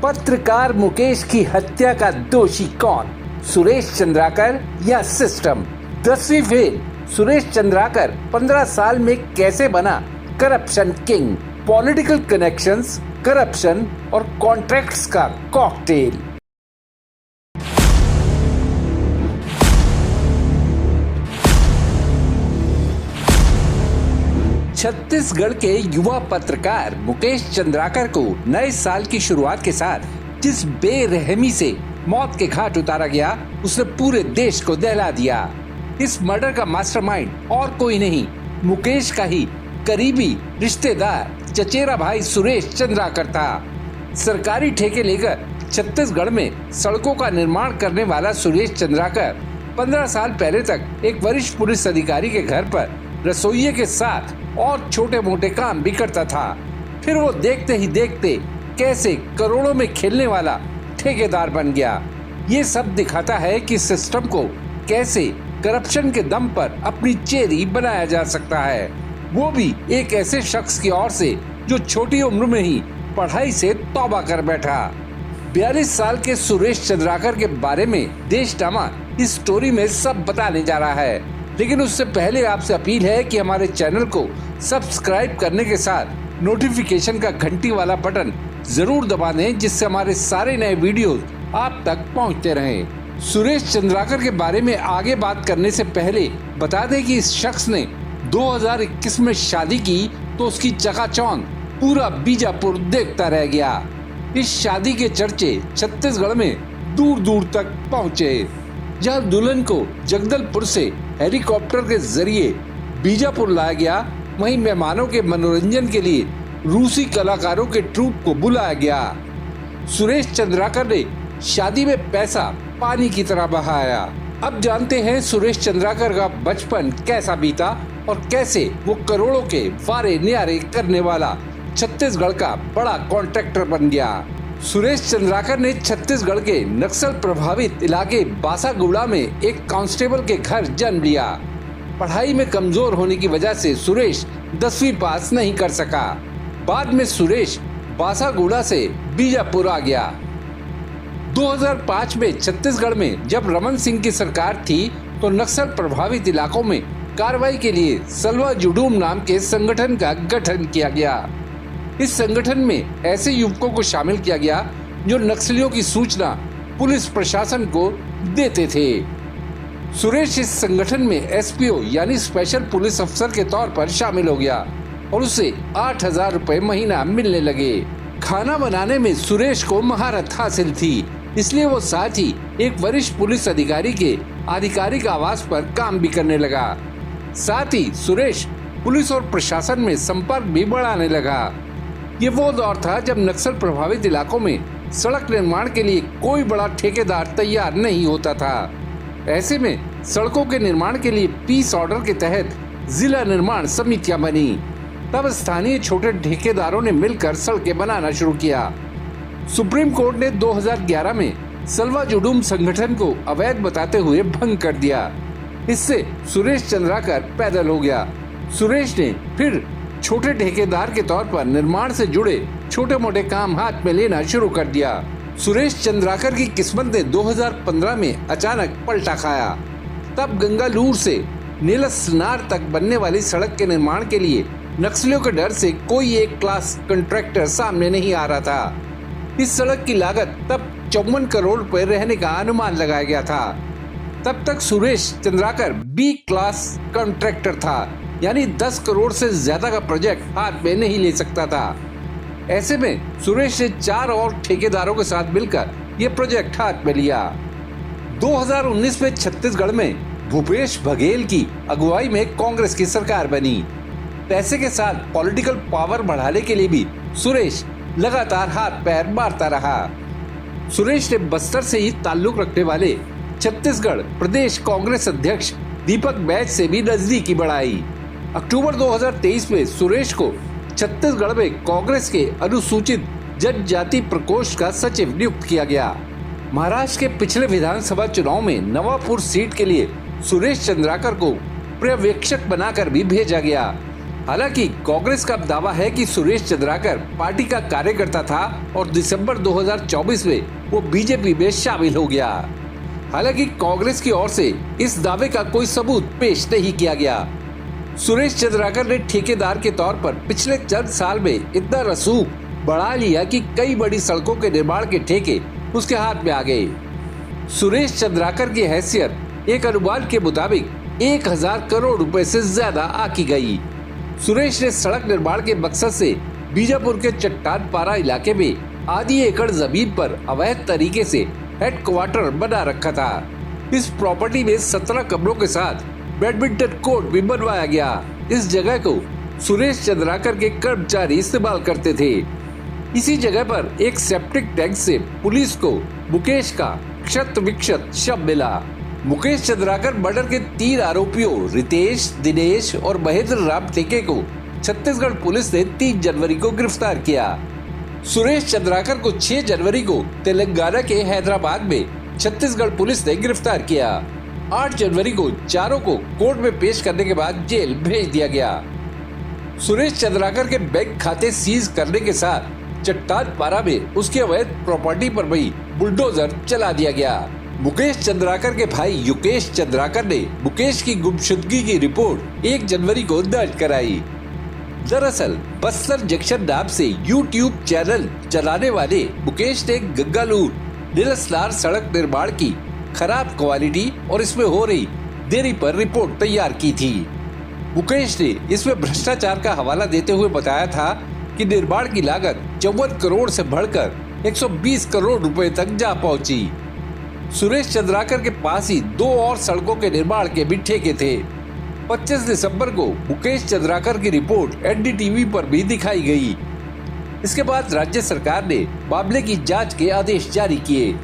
पत्रकार मुकेश की हत्या का दोषी कौन, सुरेश चंद्राकर या सिस्टम? 10वीं फेल सुरेश चंद्राकर 15 साल में कैसे बना corruption king? Political connections, corruption और कॉन्ट्रैक्ट्स का कॉकटेल। छत्तीसगढ़ के युवा पत्रकार मुकेश चंद्राकर को नए साल की शुरुआत के साथ जिस बेरहमी से मौत के घाट उतारा गया, उसने पूरे देश को दहला दिया। इस मर्डर का मास्टरमाइंड और कोई नहीं, मुकेश का ही करीबी रिश्तेदार चचेरा भाई सुरेश चंद्राकर था। सरकारी ठेके लेकर छत्तीसगढ़ में सड़कों का निर्माण करने वाला सुरेश चंद्राकर 15 साल पहले तक एक वरिष्ठ पुलिस अधिकारी के घर पर रसोइये के साथ और छोटे मोटे काम भी करता था। फिर वो देखते ही देखते कैसे करोड़ों में खेलने वाला ठेकेदार बन गया। ये सब दिखाता है कि सिस्टम को कैसे करप्शन के दम पर अपनी चेरी बनाया जा सकता है, वो भी एक ऐसे शख्स की ओर से जो छोटी उम्र में ही पढ़ाई से तौबा कर बैठा। 42 साल के सुरेश चंद्राकर के बारे में देश टामा इस स्टोरी में सब बताने जा रहा है, लेकिन उससे पहले आपसे अपील है कि हमारे चैनल को सब्सक्राइब करने के साथ नोटिफिकेशन का घंटी वाला बटन जरूर दबा दें, जिससे हमारे सारे नए वीडियोस आप तक पहुंचते रहें। सुरेश चंद्राकर के बारे में आगे बात करने से पहले बता दें कि इस शख्स ने 2021 में शादी की तो उसकी चकाचौंध पूरा बीजापुर देखता रह गया। इस शादी के चर्चे छत्तीसगढ़ में दूर दूर तक पहुँचे। जहाँ दुल्हन को जगदलपुर से हेलीकॉप्टर के जरिए बीजापुर लाया गया, वहीं मेहमानों के मनोरंजन के लिए रूसी कलाकारों के ट्रूप को बुलाया गया। सुरेश चंद्राकर ने शादी में पैसा पानी की तरह बहाया। अब जानते हैं सुरेश चंद्राकर का बचपन कैसा बीता और कैसे वो करोड़ों के वारे न्यारे करने वाला छत्तीसगढ़ का बड़ा कॉन्ट्रैक्टर बन गया। सुरेश चंद्राकर ने छत्तीसगढ़ के नक्सल प्रभावित इलाके बासागुड़ा में एक कांस्टेबल के घर जन्म लिया। पढ़ाई में कमजोर होने की वजह से सुरेश 10वीं पास नहीं कर सका। बाद में सुरेश बासागुड़ा से बीजापुर आ गया। 2005 में छत्तीसगढ़ में जब रमन सिंह की सरकार थी तो नक्सल प्रभावित इलाकों में कार्रवाई के लिए सलवा जुडूम नाम के संगठन का गठन किया गया। इस संगठन में ऐसे युवकों को शामिल किया गया जो नक्सलियों की सूचना पुलिस प्रशासन को देते थे। सुरेश इस संगठन में एसपीओ यानी स्पेशल पुलिस अफसर के तौर पर शामिल हो गया और उसे 8,000 रुपए महीना मिलने लगे। खाना बनाने में सुरेश को महारत हासिल थी, इसलिए वो साथ ही एक वरिष्ठ पुलिस अधिकारी के आधिकारिक आवास पर काम भी करने लगा। साथ ही सुरेश पुलिस और प्रशासन में संपर्क भी बढ़ाने लगा। ये वो दौर था जब नक्सल प्रभावित इलाकों में सड़क निर्माण के लिए कोई बड़ा ठेकेदार तैयार नहीं होता था। ऐसे में सड़कों के निर्माण के लिए पीस ऑर्डर के तहत जिला निर्माण समितियां बनी। तब स्थानीय छोटे ठेकेदारों ने मिलकर सड़कें बनाना शुरू किया। सुप्रीम कोर्ट ने 2011 में सलवा जुडूम संगठन को अवैध बताते हुए भंग कर दिया। इससे सुरेश चंद्राकर पैदल हो गया। सुरेश ने फिर छोटे ठेकेदार के तौर पर निर्माण से जुड़े छोटे मोटे काम हाथ में लेना शुरू कर दिया। सुरेश चंद्राकर की किस्मत ने 2015 में अचानक पलटा खाया। तब गंगालूर से नीलसनार तक बनने वाली सड़क के निर्माण के लिए नक्सलियों के डर से कोई एक क्लास कॉन्ट्रैक्टर सामने नहीं आ रहा था। इस सड़क की लागत तब 54 करोड़ रुपए रहने का अनुमान लगाया गया था। तब तक Suresh Chandrakar B class contractor था, यानी 10 करोड़ से ज्यादा का प्रोजेक्ट हाथ में नहीं ले सकता था। ऐसे में सुरेश ने 4 और ठेकेदारों के साथ मिलकर ये प्रोजेक्ट हाथ में लिया। 2019 में छत्तीसगढ़ में भूपेश बघेल की अगुवाई में कांग्रेस की सरकार बनी। पैसे के साथ पॉलिटिकल पावर बढ़ाने के लिए भी सुरेश लगातार हाथ पैर मारता रहा। सुरेश ने बस्तर से ही ताल्लुक रखने वाले छत्तीसगढ़ प्रदेश कांग्रेस अध्यक्ष दीपक बैज से भी नजदीकी बढ़ाई। अक्टूबर 2023 में सुरेश को छत्तीसगढ़ में कांग्रेस के अनुसूचित जनजाति प्रकोष्ठ का सचिव नियुक्त किया गया। महाराष्ट्र के पिछले विधानसभा चुनाव में नवापुर सीट के लिए सुरेश चंद्राकर को पर्यवेक्षक बनाकर भी भेजा गया। हालांकि कांग्रेस का दावा है कि सुरेश चंद्राकर पार्टी का कार्यकर्ता था और दिसंबर 2024 में वो बीजेपी में शामिल हो गया। हालांकि कांग्रेस की ओर से इस दावे का कोई सबूत पेश नहीं किया गया। सुरेश चंद्राकर ने ठेकेदार के तौर पर पिछले चंद साल में इतना रसूख बढ़ा लिया कि कई बड़ी सड़कों के निर्माण के ठेके उसके हाथ में आ गए। सुरेश चंद्राकर की हैसियत एक अनुमान के मुताबिक 1000 करोड़ रुपए से ज्यादा आकी गई। सुरेश ने सड़क निर्माण के मकसद से बीजापुर के चट्टान पारा इलाके में आधी एकड़ जमीन पर अवैध तरीके से हेडक्वार्टर बना रखा था। इस प्रॉपर्टी में 17 कमरों के साथ बैडमिंटन कोर्ट भी बनवाया गया। इस जगह को सुरेश चंद्राकर के कर्मचारी इस्तेमाल करते थे। इसी जगह पर एक सेप्टिक टैंक से पुलिस को मुकेश का क्षत विक्षत शव मिला। मुकेश चंद्राकर मर्डर के 3 आरोपियों रितेश, दिनेश और महेंद्र राम टेके को छत्तीसगढ़ पुलिस ने 3 जनवरी को गिरफ्तार किया। सुरेश चंद्राकर को 6 जनवरी को तेलंगाना के हैदराबाद में छत्तीसगढ़ पुलिस ने गिरफ्तार किया। 8 जनवरी को चारों को कोर्ट में पेश करने के बाद जेल भेज दिया गया। सुरेश चंद्राकर के बैंक खाते सीज करने के साथ चट्टान पारा में उसकी अवैध प्रॉपर्टी पर भी बुलडोजर चला दिया गया। मुकेश चंद्राकर के भाई युकेश चंद्राकर ने मुकेश की गुमशुदगी की रिपोर्ट 1 जनवरी को दर्ज कराई। दरअसल बस्तर जंक्शन नाम से YouTube चैनल चलाने वाले मुकेश ने गंगालूर नीलसनार सड़क निर्माण की खराब क्वालिटी और इसमें हो रही देरी पर रिपोर्ट तैयार की थी। मुकेश ने इसमें भ्रष्टाचार का हवाला देते हुए बताया था कि निर्माण की लागत 54 करोड़ से बढ़कर 120 करोड़ रुपए तक जा पहुंची। सुरेश चंद्राकर के पास ही 2 और सड़कों के निर्माण के भी ठेके थे। 25 दिसंबर को मुकेश चंद्राकर की रिपोर्ट एनडीटीवी पर भी दिखाई गई। इसके बाद राज्य सरकार ने मामले की जांच के आदेश जारी किए।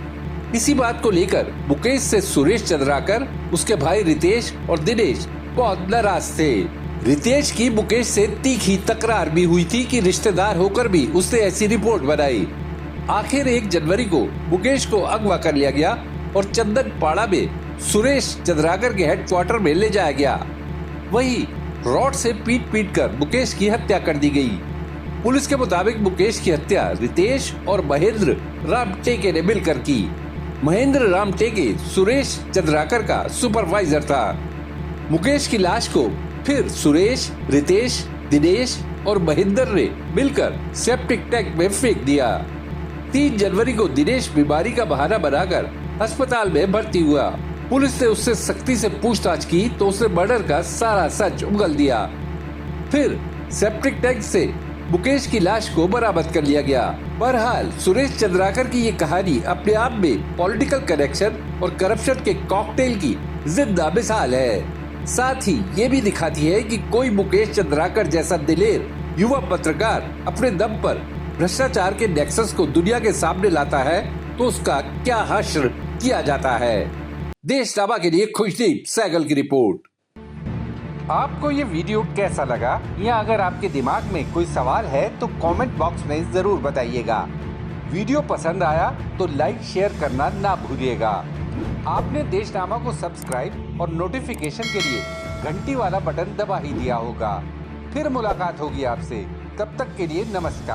इसी बात को लेकर मुकेश से सुरेश चंद्राकर, उसके भाई रितेश और दिनेश बहुत नाराज थे। रितेश की मुकेश से तीखी तकरार भी हुई थी कि रिश्तेदार होकर भी उसने ऐसी रिपोर्ट बनाई। आखिर 1 जनवरी को मुकेश को अगवा कर लिया गया और चंदन पाड़ा में सुरेश चंद्राकर के हेडक्वार्टर में ले जाया गया। वहीं रॉड से पीट कर मुकेश की हत्या कर दी गई। पुलिस के मुताबिक मुकेश की हत्या रितेश और महेंद्र राम टेके ने मिलकर की। महेंद्र राम टेके सुरेश चंद्राकर का सुपरवाइजर था। मुकेश की लाश को फिर सुरेश, रितेश, दिनेश और महेंद्र ने मिलकर सेप्टिक टैंक में फेंक दिया। 3 जनवरी को दिनेश बीमारी का बहाना बनाकर अस्पताल में भर्ती हुआ। पुलिस ने उससे सख्ती से पूछताछ की तो उसने मर्डर का सारा सच उगल दिया। फिर सेप्टिक टैंक से मुकेश की लाश को बरामद कर लिया गया। बहरहाल सुरेश चंद्राकर की ये कहानी अपने आप में पॉलिटिकल कनेक्शन और करप्शन के कॉकटेल की जिंदा मिसाल है। साथ ही ये भी दिखाती है कि कोई मुकेश चंद्राकर जैसा दिलेर युवा पत्रकार अपने दम पर भ्रष्टाचार के नेक्सस को दुनिया के सामने लाता है तो उसका क्या हश्र किया जाता है। देशनामा के लिए खुशदीप सहगल की रिपोर्ट। आपको ये वीडियो कैसा लगा या अगर आपके दिमाग में कोई सवाल है तो कमेंट बॉक्स में जरूर बताइएगा। वीडियो पसंद आया तो लाइक शेयर करना ना भूलिएगा। आपने देशनामा को सब्सक्राइब और नोटिफिकेशन के लिए घंटी वाला बटन दबा ही दिया होगा। फिर मुलाकात होगी आपसे, तब तक के लिए नमस्कार।